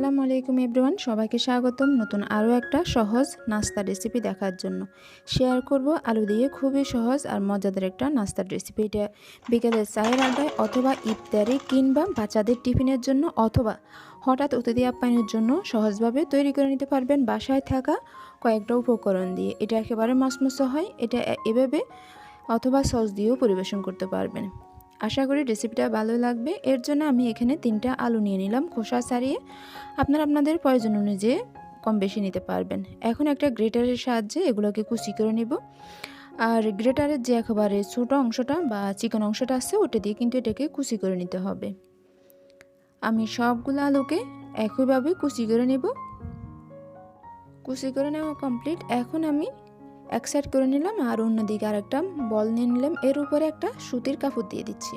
আসসালামু আলাইকুম এভরিওয়ান, সবাইকে স্বাগতম নতুন আরও একটা সহজ নাস্তা রেসিপি দেখার জন্য। শেয়ার করব আলু দিয়ে খুবই সহজ আর মজাদার একটা নাস্তার রেসিপি। এটা বিকেলের চায়ের আড্ডায় অথবা ইফতারি কিংবা বাচ্চাদের টিফিনের জন্য অথবা হঠাৎ অতিথি আপ্যায়নের জন্য সহজভাবে তৈরি করে নিতে পারবেন বাসায় থাকা কয়েকটা উপকরণ দিয়ে। এটা একেবারে মচমচে হয়। এটা এভাবে অথবা সস দিয়েও পরিবেশন করতে পারবেন। আশা করি রেসিপিটা ভালো লাগবে। এর জন্য আমি এখানে 3টা আলু নিয়ে নিলাম খোসা ছাড়িয়ে। আপনারা আপনাদের প্রয়োজন অনুযায়ী কম বেশি নিতে পারবেন। এখন একটা গ্রেটারের সাহায্যে এগুলোকে কুচি করে নেব। আর গ্রেটারের যে একেবারে ছোট অংশটা বা চিকন অংশটা আছে ওটা দিয়ে কিন্তু এটাকে কুচি করে নিতে হবে। আমি সবগুলো আলুকে একইভাবে কুচি করে নেব। কুচি করে নেওয়া কমপ্লিট। এখন আমি এক সাইড করে নিলাম আর অন্যদিকে আরেকটা বল নিয়ে নিলাম। এর উপরে একটা সুতির কাপড় দিয়ে দিচ্ছি।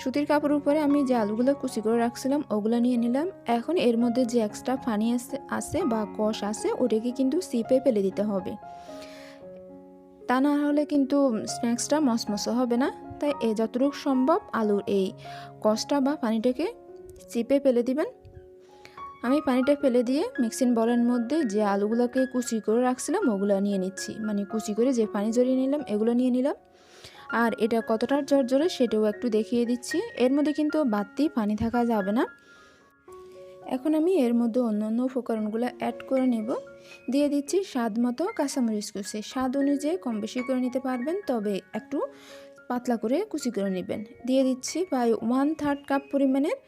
সুতির কাপড়ের উপরে আমি যে আলুগুলো কুচি করে রাখছিলাম ওগুলো নিয়ে নিলাম। এখন এর মধ্যে যে এক্সট্রা পানি আছে বা কষ আছে ওটাকে কিন্তু চিপে ফেলে দিতে হবে। তা না হলে কিন্তু স্ন্যাক্সটা মচমচে হবে না। তাই যতটুকু সম্ভব আলুর এই কষটা বা পানিটাকে চিপে ফেলে দিবেন। আমি পানিটা ফেলে দিয়ে মিক্সিং বলের মধ্যে যে আলুগুলোকে কুচি করে রাখছিলাম ওগুলো নিয়ে নিচ্ছি। মানে কুচি করে যে পানি জড়িয়ে নিলাম এগুলো নিয়ে নিলাম। আর এটা কতটা ঝরঝরে সেটাও একটু দেখিয়ে দিচ্ছি। এর মধ্যে কিন্তু বাড়তি পানি থাকা যাবে না। এখন আমি এর মধ্যে অন্যান্য উপকরণগুলো অ্যাড করে নেব। দিয়ে দিচ্ছি স্বাদ মতো কাঁচামরিচ কুচি। স্বাদ অনুযায়ী কম বেশি করে নিতে পারবেন, তবে একটু পাতলা করে কুচি করে নেবেন। দিয়ে দিচ্ছি প্রায় 1/3 কাপ পরিমাণের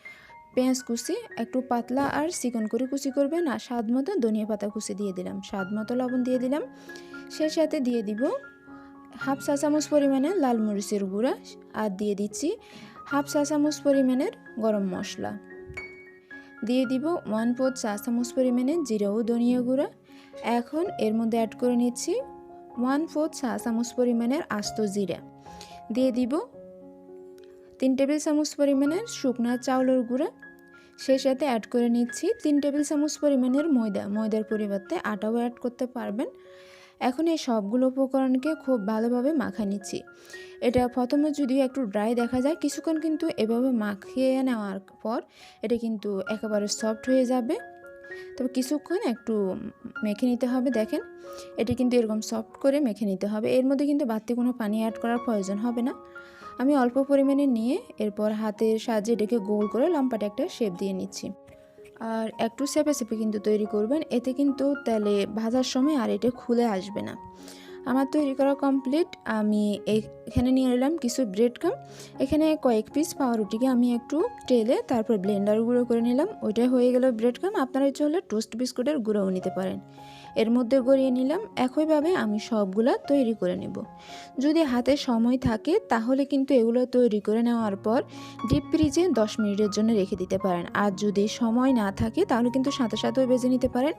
পেঁয়াজ কুচি, একটু পাতলা আর চিকন করে কুচি করবেন। আর স্বাদ মতো ধনিয়া পাতা কুচি দিয়ে দিলাম। স্বাদ মতো লবণ দিয়ে দিলাম। সেই সাথে দিয়ে দিব হাফ চা চামচ পরিমাণে লাল মরিচের গুঁড়া আর দিয়ে দিচ্ছি হাফ চা চামচ পরিমাণের গরম মশলা। দিয়ে দিব 1/4 চা চামচ পরিমাণে জিরা ও ধনিয়া গুঁড়া। এখন এর মধ্যে অ্যাড করে নিচ্ছি 1/4 চা চামচ পরিমাণের আস্ত জিরা। দিয়ে দিব 3 টেবিল চামচ পরিমাণের শুকনা চাউলের গুঁড়া। সেই সাথে অ্যাড করে নিচ্ছি 3 টেবিল চামচ পরিমাণের ময়দার পরিবর্তে আটাও অ্যাড করতে পারবেন। এখন এই সবগুলো উপকরণকে খুব ভালোভাবে মাখিয়ে নিচ্ছি। এটা প্রথমে যদিও একটু ড্রাই দেখা যায়, কিছুক্ষণ কিন্তু এভাবে মাখিয়ে নেওয়ার পর এটা কিন্তু একেবারে সফট হয়ে যাবে। তবে কিছুক্ষণ একটু মেখে নিতে হবে। দেখেন এটা কিন্তু এরকম সফট করে মেখে নিতে হবে। এর মধ্যে কিন্তু বাড়তি কোনো পানি অ্যাড করার প্রয়োজন হবে না। আমি অল্প পরিমাণে নিয়ে এরপর হাতের সাহায্যে এটাকে গোল করে লম্বাটে একটা শেপ দিয়ে নিচ্ছি। আর একটু চেপে চেপে কিন্তু তৈরি করবেন, এতে কিন্তু তেলে ভাজার সময় আর এটা খুলে আসবে না। আমার তৈরি করা কমপ্লিট। আমি এখানে নিয়ে নিলাম কিছু ব্রেড ক্রাম্ব। এখানে কয়েক পিস পাউরুটিকে আমি একটু টেলে তারপর ব্লেন্ডার গুঁড়ো করে নিলাম। ওইটাই হয়ে গেল ব্রেড ক্রাম্ব। আপনারা ইচ্ছে হলে টোস্ট বিস্কুটের গুঁড়োও নিতে পারেন। এর মধ্যে গড়িয়ে নিলাম। একইভাবে আমি সবগুলা তৈরি করে নেব। যদি হাতে সময় থাকে তাহলে কিন্তু এগুলো তৈরি করে নেওয়ার পর ডিপ ফ্রিজে 10 মিনিটের জন্য রেখে দিতে পারেন। আর যদি সময় না থাকে তাহলে কিন্তু সাথে সাথেও ভেজে নিতে পারেন।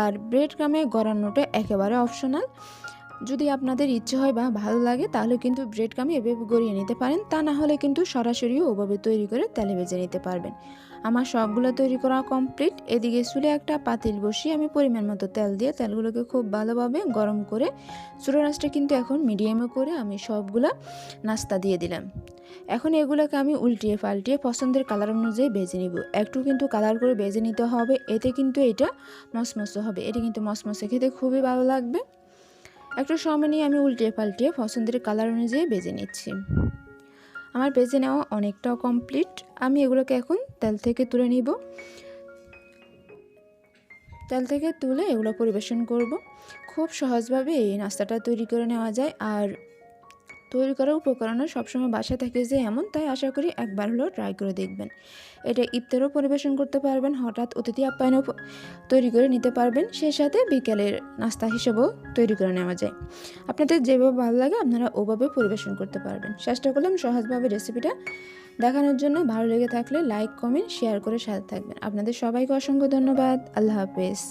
আর ব্রেড ক্রাম্বে গড়ানোটা একেবারে অপশনাল। যদি আপনাদের ইচ্ছে হয় বা ভালো লাগে তাহলে কিন্তু ব্রেড ক্রাম্ব এভাবে গড়িয়ে নিতে পারেন। তা না হলে কিন্তু সরাসরিও ওভাবে তৈরি করে তেলে ভেজে নিতে পারবেন। আমার সবগুলো তৈরি করা কমপ্লিট। এদিকে চুলে একটা পাতিল বসিয়ে আমি পরিমাণ মতো তেল দিয়ে তেলগুলোকে খুব ভালোভাবে গরম করে চুলার আঁচটা কিন্তু এখন মিডিয়ামে করে আমি সবগুলা নাস্তা দিয়ে দিলাম। এখন এগুলোকে আমি উল্টিয়ে পাল্টিয়ে পছন্দের কালার অনুযায়ী ভেজে নিব। একটু কিন্তু কালার করে ভেজে নিতে হবে, এতে কিন্তু এটা মচমচে হবে। এটা কিন্তু মচমচে খেতে খুবই ভালো লাগবে। একটু সময় নিয়ে আমি উল্টিয়ে পাল্টিয়ে পছন্দের কালার অনুযায়ী ভেজে নিচ্ছি। আমার ভেজে নেওয়া অনেকটা কমপ্লিট। আমি এগুলোকে এখন তেল থেকে তুলে নিব। তেল থেকে তুলে এগুলো পরিবেশন করব। খুব সহজভাবে এই নাস্তাটা তৈরি করে নেওয়া যায়। আর তৈরি করা উপকরণও সবসময় বাসা থাকে যে এমন, তাই আশা করি একবার হলেও ট্রাই করে দেখবেন। এটা ইফতারও পরিবেশন করতে পারবেন, হঠাৎ অতিথি আপ্যায়নও তৈরি করে নিতে পারবেন। সেই সাথে বিকেলের নাস্তা হিসেবেও তৈরি করে নেওয়া যায়। আপনাদের যেভাবে ভালো লাগে আপনারা ওভাবে পরিবেশন করতে পারবেন। চেষ্টা করলাম সহজভাবে রেসিপিটা দেখানোর জন্য। ভালো লেগে থাকলে লাইক কমেন্ট শেয়ার করে সাথে থাকবেন। আপনাদের সবাইকে অসংখ্য ধন্যবাদ। আল্লাহ হাফেজ।